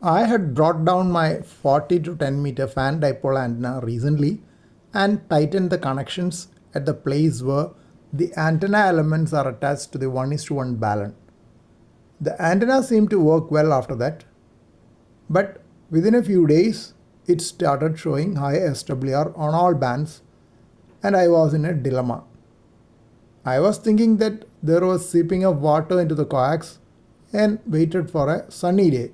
I had brought down my 40 to 10 meter fan dipole antenna recently and tightened the connections at the place where the antenna elements are attached to the 1:1 balun. The antenna seemed to work well after that, but within a few days it started showing high SWR on all bands and I was in a dilemma. I was thinking that there was seeping of water into the coax and waited for a sunny day.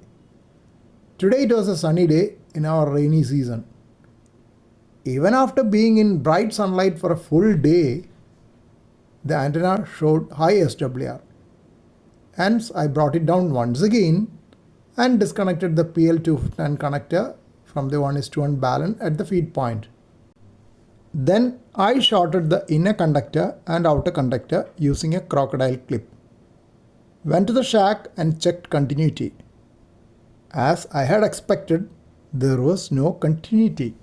Today it was a sunny day in our rainy season. Even after being in bright sunlight for a full day, the antenna showed high SWR. Hence, I brought it down once again and disconnected the PL259 connector from the 1:1 balun at the feed point. Then I shorted the inner conductor and outer conductor using a crocodile clip. Went to the shack and checked continuity. As I had expected, there was no continuity.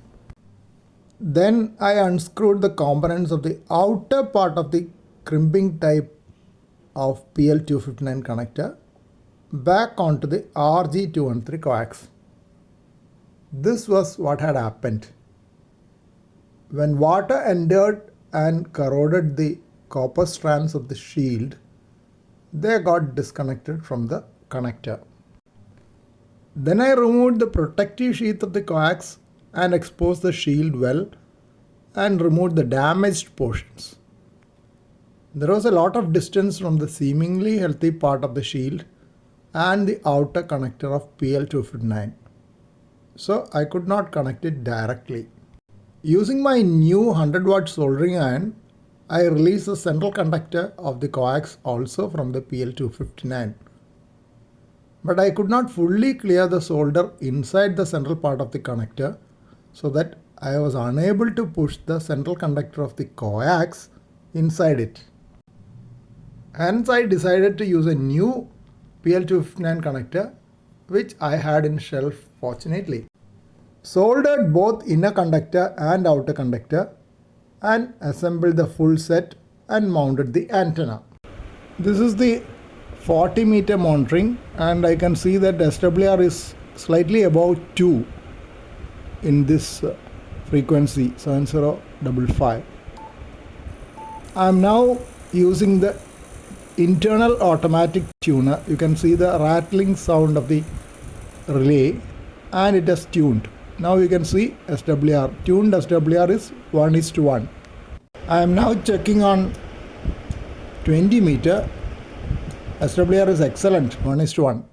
Then I unscrewed the components of the outer part of the crimping type of PL259 connector back onto the RG213 coax. This was what had happened. When water entered and corroded the copper strands of the shield, they got disconnected from the connector. Then I removed the protective sheath of the coax and exposed the shield well and removed the damaged portions. There was a lot of distance from the seemingly healthy part of the shield and the outer connector of PL259, so I could not connect it directly. Using my new 100 watt soldering iron, I released the central conductor of the coax also from the PL259. But I could not fully clear the solder inside the central part of the connector, so that I was unable to push the central conductor of the coax inside it. Hence I decided to use a new PL259 connector which I had in shelf fortunately. Soldered both inner conductor and outer conductor and assembled the full set and mounted the antenna. This is the 40 meter monitoring and I can see that SWR is slightly above 2 in this frequency 7055. I am now using the internal automatic tuner. You can see the rattling sound of the relay and it has tuned. Now you can see SWR. Tuned SWR is 1:1. I am now checking on 20 meter. SWR is excellent, 1:1.